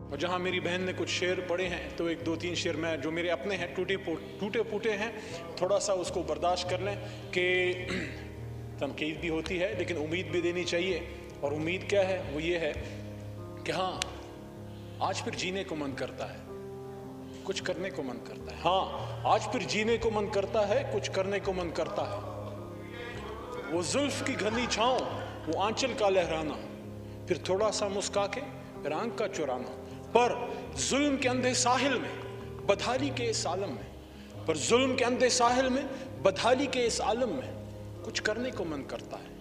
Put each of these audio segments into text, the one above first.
اور جہاں میری بہن نے کچھ شعر پڑھے ہیں تو ایک دو تین شعر میں جو میرے اپنے ہیں ٹوٹے پھوٹے ہیں، تھوڑا سا اس کو برداشت کر لیں کہ تنقید بھی ہوتی ہے لیکن امید بھی دینی چاہیے. اور امید کیا ہے؟ وہ یہ ہے کہ ہاں آج پھر جینے کو من کرتا ہے، کچھ کرنے کو من کرتا ہے. ہاں آج پھر جینے کو من کرتا ہے، کچھ کرنے کو من کرتا ہے. وہ زلف کی گھنی چھاؤں، وہ آنچل کا لہرانا، پھر تھوڑا سا مسکا کے پھر آنکھ کا چرانا. پر ظلم کے اندھے ساحل میں بدحالی کے اس عالم میں، پر ظلم کے اندھے ساحل میں بدحالی کے اس عالم میں کچھ کرنے کو من کرتا ہے.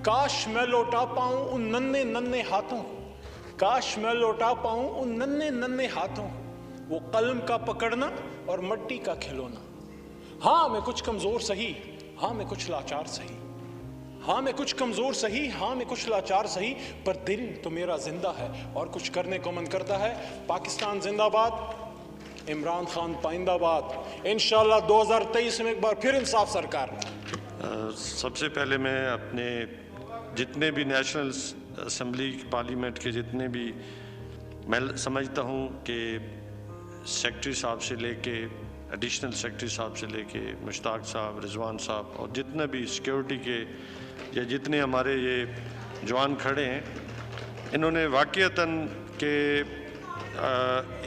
کاش میں لوٹا پاؤں ان ننھے ننھے ہاتھوں، کاش میں لوٹا پاؤں ان ننھے ننھے ہاتھوں، وہ قلم کا پکڑنا اور مٹی کا کھلونا. ہاں میں کچھ کمزور سہی، ہاں میں کچھ لاچار سہی، ہاں میں کچھ کمزور سہی، ہاں میں کچھ لاچار سہی، پر دل تو میرا زندہ ہے اور کچھ کرنے کو من کرتا ہے. پاکستان زندہ باد، عمران خان پائندہ باد. انشاءاللہ 2023 میں ایک بار پھر انصاف سرکار. سب سے پہلے میں اپنے جتنے بھی نیشنل اسمبلی پارلیمنٹ کے جتنے بھی، میں سمجھتا ہوں کہ سیکرٹری صاحب سے لے کے ایڈیشنل سیکرٹری صاحب سے لے کے مشتاق صاحب، رضوان صاحب اور جتنے بھی سیکیورٹی کے یا جتنے ہمارے یہ جوان کھڑے ہیں، انہوں نے واقعتاً کہ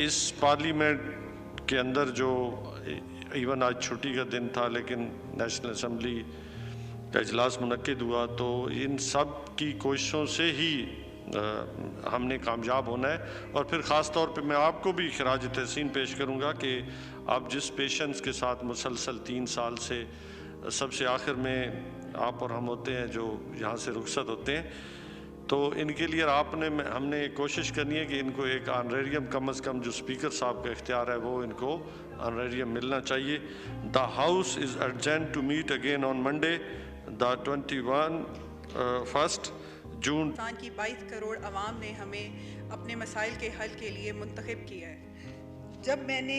اس پارلیمنٹ کے اندر جو ایون آج چھٹی کا دن تھا لیکن نیشنل اسمبلی کا اجلاس منعقد ہوا، تو ان سب کی کوششوں سے ہی ہم نے کامیاب ہونا ہے. اور پھر خاص طور پہ میں آپ کو بھی خراج تحسین پیش کروں گا کہ آپ جس پیشنس کے ساتھ مسلسل 3 سال سے سب سے آخر میں آپ اور ہم ہوتے ہیں جو یہاں سے رخصت ہوتے ہیں، تو ان کے لیے ہم نے کوشش کرنی ہے کہ ان کو ایک آنریریم کم از کم جو اسپیکر صاحب کا اختیار ہے وہ ان کو آنریریم ملنا چاہیے. The house is urgent to meet again on Monday the 21 June. Pakistan کی 22 کروڑ عوام نے ہمیں اپنے مسائل کے حل کے لیے منتخب کیا ہے. جب میں نے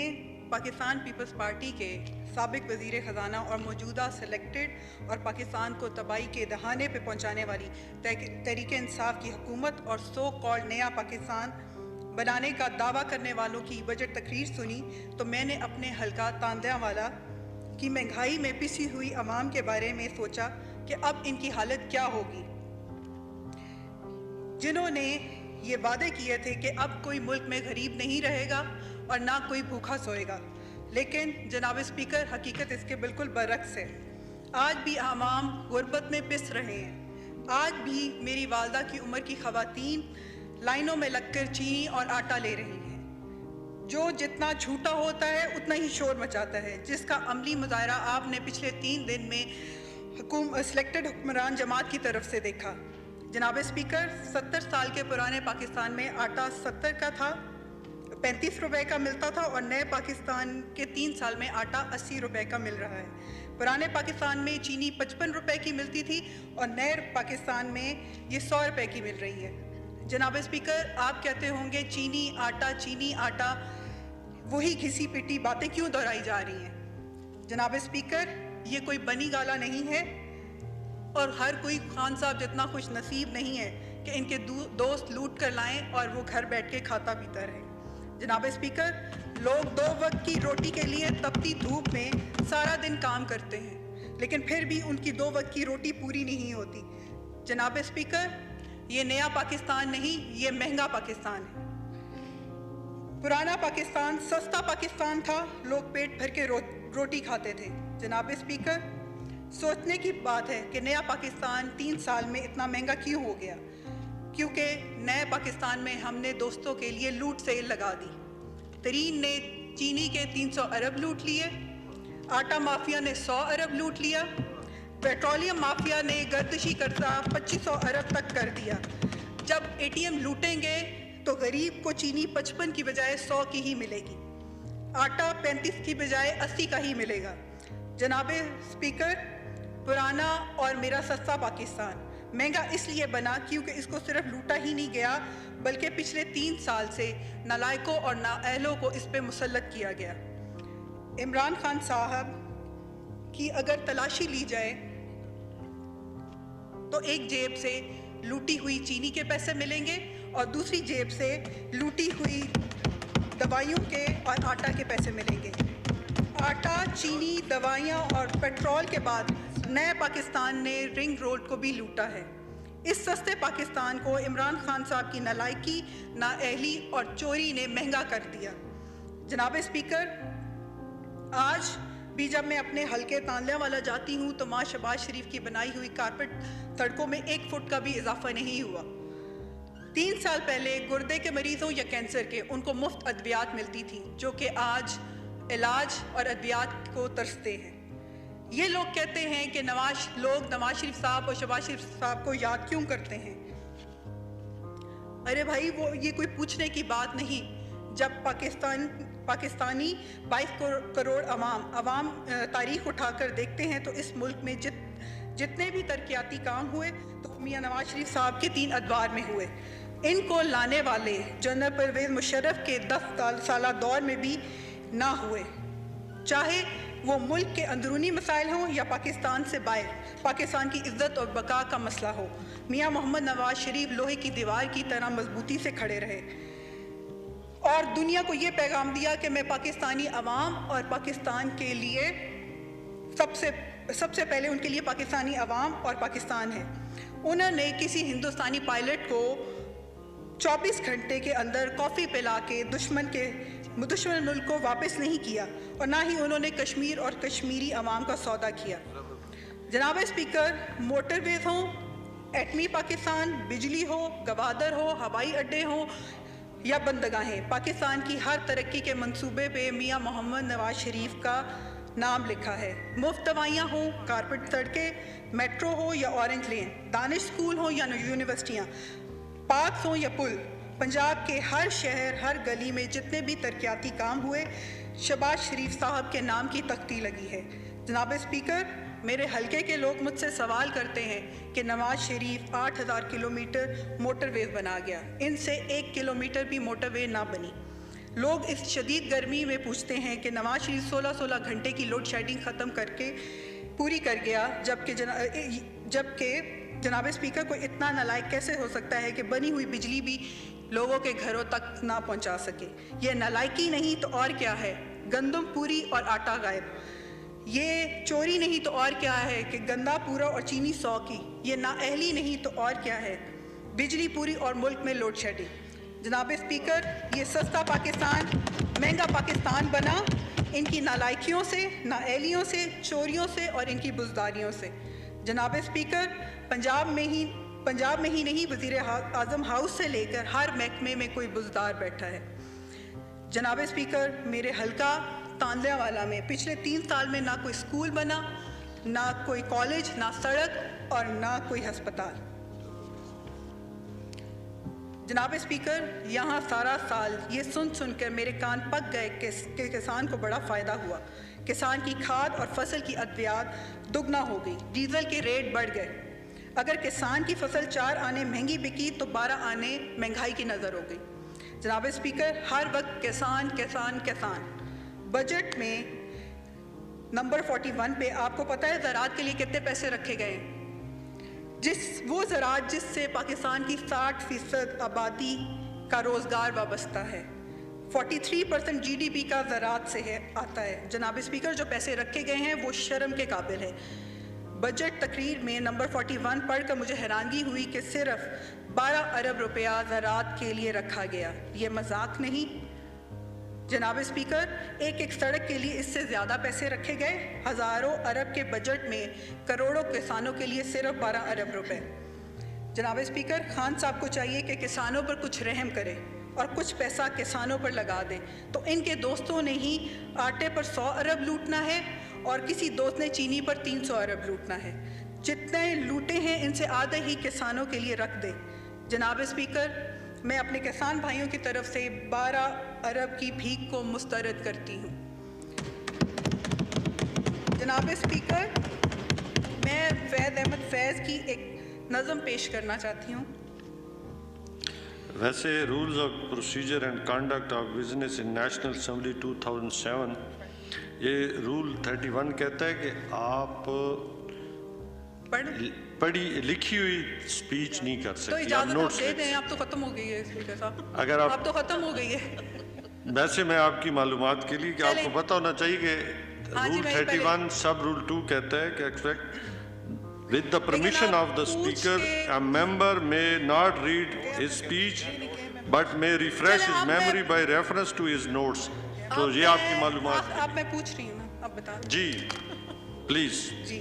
پاکستان پیپلز پارٹی کے سابق وزیر خزانہ اور موجودہ سلیکٹڈ اور پاکستان کو تباہی کے دہانے پہ پہنچانے والی تحریک انصاف کی حکومت اور سو کالڈ نیا پاکستان بنانے کا دعویٰ کرنے والوں کی بجٹ تقریر سنی، تو میں نے اپنے حلقہ تاندیا والا کی مہنگائی میں پسی ہوئی عوام کے بارے میں سوچا کہ اب ان کی حالت کیا ہوگی، جنہوں نے یہ وعدے کیے تھے کہ اب کوئی ملک میں غریب نہیں رہے گا اور نہ کوئی بھوکا سوئے گا. لیکن جناب اسپیکر، حقیقت اس کے بالکل برعکس ہے. آج بھی عوام غربت میں پس رہے ہیں. آج بھی میری والدہ کی عمر کی خواتین لائنوں میں لگ کر چینی اور آٹا لے رہی ہیں، جو جتنا جھوٹا ہوتا ہے اتنا ہی شور مچاتا ہے، جس کا عملی مظاہرہ آپ نے پچھلے 3 دن میں سلیکٹڈ حکمران جماعت کی طرف سے دیکھا. جناب اسپیکر، 70 سال کے پرانے پاکستان میں آٹا 70 کا تھا، 35 روپے کا ملتا تھا، اور نئے پاکستان کے 3 سال میں آٹا 80 روپے کا مل رہا ہے. پرانے پاکستان میں چینی 55 روپے کی ملتی تھی اور نئے پاکستان میں یہ 100 روپے کی مل رہی ہے. جناب اسپیکر، آپ کہتے ہوں گے چینی آٹا، وہی گھسی پٹی باتیں کیوں دہرائی جا رہی ہیں؟ جناب اسپیکر، یہ کوئی بنی گالا نہیں ہے اور ہر کوئی خان صاحب جتنا خوش نصیب نہیں ہے کہ ان کے دوست لوٹ کر لائیں اور وہ گھر بیٹھ کے کھاتا پیتا رہے. جناب اسپیکر، لوگ 2 وقت کی روٹی کے لیے تپتی دھوپ میں سارا دن کام کرتے ہیں، لیکن پھر بھی ان کی 2 وقت کی روٹی پوری نہیں ہوتی. جناب اسپیکر، یہ نیا پاکستان نہیں، یہ مہنگا پاکستان ہے. پرانا پاکستان سستا پاکستان تھا، لوگ پیٹ بھر کے روٹی کھاتے تھے. جناب اسپیکر، سوچنے کی بات ہے کہ نیا پاکستان 3 سال میں اتنا مہنگا کیوں ہو گیا؟ کیونکہ نئے پاکستان میں ہم نے دوستوں کے لیے لوٹ سیل لگا دی. ترین نے چینی کے 300 ارب لوٹ لیے، آٹا مافیا نے 100 ارب لوٹ لیا، پیٹرولیم مافیا نے گردشی قرضہ 2500 ارب تک کر دیا. جب ATM لوٹیں گے تو غریب کو چینی 55 کی بجائے 100 کی ہی ملے گی، آٹا 35 کی بجائے 80 کا ہی ملے گا. جناب اسپیکر، پرانا اور میرا سستا پاکستان مہنگا اس لیے بنا کیونکہ اس کو صرف لوٹا ہی نہیں گیا بلکہ پچھلے 3 سال سے نالائقوں اور نااہلوں کو اس پہ مسلط کیا گیا. عمران خان صاحب کی اگر تلاشی لی جائے تو ایک جیب سے لوٹی ہوئی چینی کے پیسے ملیں گے اور دوسری جیب سے لوٹی ہوئی دوائیوں کے اور آٹا کے پیسے ملیں گے۔ آٹا، چینی، دوائیاں اور پیٹرول کے بعد نئے پاکستان نے رنگ روڈ کو بھی لوٹا ہے۔ اس سستے پاکستان کو عمران خان صاحب کی نالائکی، نااہلی اور چوری نے مہنگا کر دیا۔ جناب اسپیکر، آج بھی جب میں اپنے حلقے تانلیہ والا جاتی ہوں تو ماں شہباز شریف کی بنائی ہوئی کارپیٹ سڑکوں میں 1 فٹ کا بھی اضافہ نہیں ہوا۔ 3 سال پہلے گردے کے مریضوں یا کینسر کے ان کو مفت ادویات ملتی تھیں، جو کہ آج علاج اور ادویات کو ترستے ہیں۔ یہ لوگ کہتے ہیں کہ نواز شریف صاحب اور شہباز شریف صاحب کو یاد کیوں کرتے ہیں؟ ارے بھائی، یہ کوئی پوچھنے کی بات نہیں۔ جب پاکستانی 22 کروڑ عوام تاریخ اٹھا کر دیکھتے ہیں تو اس ملک میں جتنے بھی ترقیاتی کام ہوئے تو میاں نواز شریف صاحب کے 3 ادوار میں ہوئے۔ ان کو لانے والے جنرل پرویز مشرف کے 10 سالہ دور میں بھی نہ ہوئے، چاہے وہ ملک کے اندرونی مسائل ہوں یا پاکستان سے باہر پاکستان کی عزت اور بقا کا مسئلہ ہو۔ میاں محمد نواز شریف لوہے کی دیوار کی طرح مضبوطی سے کھڑے رہے اور دنیا کو یہ پیغام دیا کہ میں پاکستانی عوام اور پاکستان کے لیے سب سے پہلے ان کے لیے پاکستانی عوام اور پاکستان ہے۔ انہوں نے کسی ہندوستانی پائلٹ کو 24 گھنٹے کے اندر کافی پلا کے دشمن ملک کو واپس نہیں کیا، اور نہ ہی انہوں نے کشمیر اور کشمیری عوام کا سودا کیا۔ جناب اسپیکر، موٹر ویز ہوں، ایٹمی پاکستان، بجلی ہو، گوادر ہو، ہوائی اڈے ہوں یا بندرگاہیں، پاکستان کی ہر ترقی کے منصوبے پہ میاں محمد نواز شریف کا نام لکھا ہے۔ مفت دوائیاں ہوں، کارپیٹ سڑکیں، میٹرو ہو یا اورنج لین، دانش اسکول ہوں یا یونیورسٹیاں، پارکس ہوں یا پل، پنجاب کے ہر شہر، ہر گلی میں جتنے بھی ترقیاتی کام ہوئے، شہباز شریف صاحب کے نام کی تختی لگی ہے۔ جناب اسپیکر، میرے حلقے کے لوگ مجھ سے سوال کرتے ہیں کہ نواز شریف 8000 کلومیٹر موٹر وے بنا گیا، ان سے 1 کلومیٹر بھی موٹر وے نہ بنی۔ لوگ اس شدید گرمی میں پوچھتے ہیں کہ نواز شریف 16 گھنٹے کی لوڈ شیڈنگ ختم کر کے پوری کر گیا، جبکہ جناب اسپیکر کو اتنا نالائق کیسے ہو سکتا ہے کہ بنی ہوئی بجلی بھی لوگوں کے گھروں تک نہ پہنچا سکے؟ یہ نالائکی نہیں تو اور کیا ہے؟ گندم پوری اور آٹا غائب۔ یہ چوری نہیں تو اور کیا ہے کہ گندا پورا اور چینی 100 کی؟ یہ نااہلی نہیں تو اور کیا ہے؟ بجلی پوری اور ملک میں لوڈ شیڈنگ۔ جناب اسپیکر، یہ سستا پاکستان مہنگا پاکستان بنا ان کی نالائکیوں سے، نااہلیوں سے، چوریوں سے اور ان کی بزداریوں سے۔ جناب اسپیکر، پنجاب میں ہی نہیں، وزیر اعظم ہاؤس سے لے کر ہر محکمے میں کوئی بزدار بیٹھا ہے۔ جناب اسپیکر، میرے حلقہ تانلیہ والا میں پچھلے 3 سال میں نہ کوئی اسکول بنا، نہ کوئی کالج، نہ سڑک اور نہ کوئی ہسپتال۔ جناب اسپیکر، یہاں سارا سال یہ سن کر میرے کان پک گئے کہ کسان کو بڑا فائدہ ہوا۔ کسان کی کھاد اور فصل کی ادویات دگنا ہو گئی، ڈیزل کے ریٹ بڑھ گئے۔ اگر کسان کی فصل 4 آنے مہنگی بکی تو 12 آنے مہنگائی کی نظر ہو گئی۔ جناب اسپیکر، ہر وقت کسان کسان کسان۔ بجٹ میں نمبر 41 پہ آپ کو پتہ ہے زراعت کے لیے کتنے پیسے رکھے گئے؟ وہ زراعت جس سے پاکستان کی 60% آبادی کا روزگار وابستہ ہے، 43% GDP کا زراعت سے آتا ہے۔ جناب اسپیکر، جو پیسے رکھے گئے ہیں وہ شرم کے قابل ہے۔ بجٹ تقریر میں نمبر 41 پڑھ کر مجھے حیرانگی ہوئی کہ صرف 12 ارب روپیہ زراعت کے لیے رکھا گیا۔ یہ مذاق نہیں۔ جناب اسپیکر، ایک سڑک کے لیے اس سے زیادہ پیسے رکھے گئے۔ ہزاروں ارب کے بجٹ میں کروڑوں کسانوں کے لیے صرف 12 ارب روپے۔ جناب اسپیکر، خان صاحب کو چاہیے کہ کسانوں پر کچھ رحم کرے اور کچھ پیسہ کسانوں پر لگا دے۔ تو ان کے دوستوں نے ہی آٹے پر 100 ارب لوٹنا ہے اور کسی دوست نے چینی پر 300 ارب لوٹنا ہے۔ جتنے لوٹے ہیں ان سے آدھے ہی کسانوں کے لیے رکھ دے۔ جناب اسپیکر، میں اپنے کسان بھائیوں کی طرف سے 12 ارب کی بھیک کو مسترد کرتی ہوں۔ جناب اسپیکر، میں فیض احمد فیض کی ایک نظم پیش کرنا چاہتی ہوں۔ ویسے rules of procedure and conduct of business in National Assembly 2007 یہ رول 31 کہتا ہے کہ آپ پڑھی لکھی ہوئی اسپیچ نہیں کر تو سکتے۔ اجازت آپ دے دیں، آپ تو ختم ہو گئی ہے اسپیکر صاحب، اگر آپ تو ختم ہو گئی ہے۔ ویسے میں آپ کی معلومات کے لیے کہ آپ کو پتہ ہونا چاہیے کہ رول 31 سب رول 2 کہتا ہے کہ expect with the permission of the speaker a member may not read his speech but may refresh his memory by reference to his notes. تو یہ آپ کی معلومات اب میں پوچھ رہی ہوں نا، اب بتا جی پلیز. جی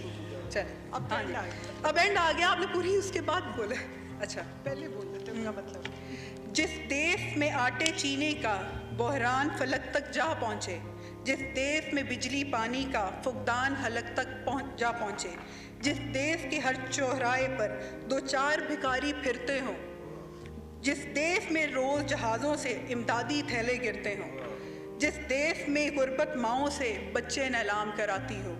چلیں اب اینڈ آ گیا، آپ نے پوری اس کے بعد بولا. اچھا پہلے بول دیتے ان کا مطلب. جس دیس میں آٹے چینے کا بحران فلک تک جا پہنچے، جس دیس میں بجلی پانی کا فقدان حلق تک جا پہنچے، جس دیس کے ہر چوراہے پر دو چار بھکاری پھرتے ہوں، جس دیس میں روز جہازوں سے امدادی تھیلے گرتے ہوں، جس دیس میں غربت ماؤں سے بچے نیلام کراتی ہو،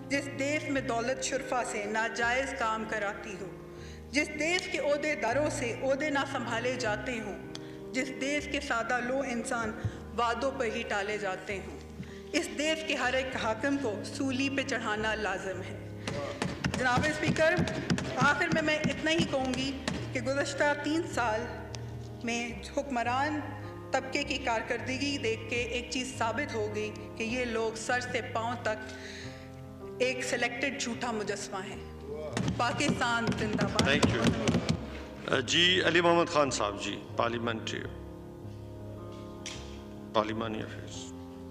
جس دیس میں دولت شرفا سے ناجائز کام کراتی ہو، جس دیس کے عہدے داروں سے عہدے نہ سنبھالے جاتے ہوں، جس دیس کے سادہ لو انسان وعدوں پر ہی ٹالے جاتے ہوں، اس دیس کے ہر ایک حاکم کو سولی پہ چڑھانا لازم ہے. جناب اسپیکر، آخر میں اتنا ہی کہوں گی کہ گزشتہ 3 سال میں حکمران طبقے کی کارکردگی دیکھ کے ایک چیز ثابت ہو گئی کہ یہ لوگ سر سے پاؤں تک ایک سلیکٹڈ جھوٹا مجسمہ ہیں. پاکستان زندہ باد. Thank you. جی علی محمد خان صاحب جی پارلیمانی افیئرز.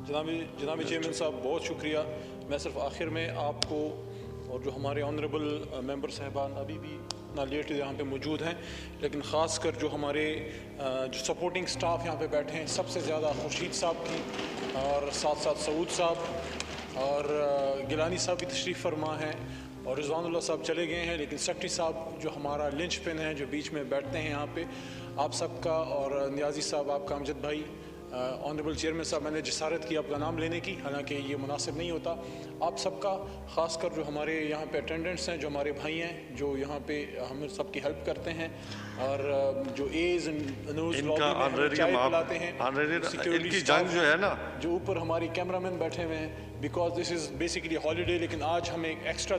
جناب چیئرمین صاحب بہت شکریہ. میں صرف آخر میں آپ کو اور جو ہمارے آنریبل ممبر صاحبان ابھی بھی اتنا لیٹ یہاں پہ موجود ہیں، لیکن خاص کر جو ہمارے جو سپورٹنگ سٹاف یہاں پہ بیٹھے ہیں، سب سے زیادہ خورشید صاحب کی اور ساتھ ساتھ سعود صاحب اور گیلانی صاحب بھی تشریف فرما ہیں اور رضوان اللہ صاحب چلے گئے ہیں، لیکن سیکرٹری صاحب جو ہمارا لنچ پن ہے جو بیچ میں بیٹھتے ہیں یہاں پہ، آپ سب کا، اور نیازی صاحب آپ کا، امجد بھائی، آنریبل چیئرمین صاحب، میں نے جسارت کی آپ کا نام لینے کی، حالانکہ یہ مناسب نہیں ہوتا. آپ سب کا، خاص کر جو ہمارے یہاں پہ اٹینڈنٹس ہیں، جو ہمارے بھائی ہیں، جو یہاں پہ ہم سب کی ہیلپ کرتے ہیں، اور جو ایز نیوز چائے پلاتے ہیں، ان کی جنگ جو ہے نا، جو اوپر ہماری کیمرہ مین بیٹھے ہوئے ہیں، because this is basically holiday, لیکن آج ہم ایک ایکسٹرا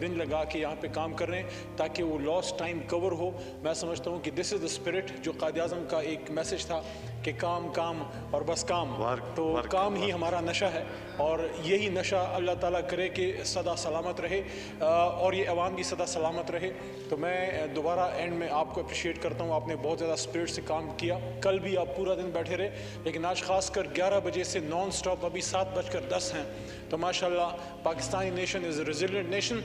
دن لگا کے یہاں پہ کام کر رہے ہیں تاکہ وہ لاسٹ ٹائم کور ہو. میں سمجھتا ہوں کہ دس از دا اسپرٹ جو قائد اعظم کا ایک میسج تھا کہ کام کام اور بس کام، تو کام ہی ہمارا نشہ ہے، اور یہی نشہ اللہ تعالیٰ کرے کہ سدا سلامت رہے اور یہ عوام بھی سدا سلامت رہے. تو میں دوبارہ اینڈ میں آپ کو اپریشیٹ کرتا ہوں، آپ نے بہت زیادہ اسپرٹ سے کام کیا. کل بھی آپ پورا دن بیٹھے رہے، لیکن آج خاص کر 11 بجے سے نان سٹاپ ابھی 7:10 ہیں. تو ماشاء اللہ Pakistani nation is a resilient nation.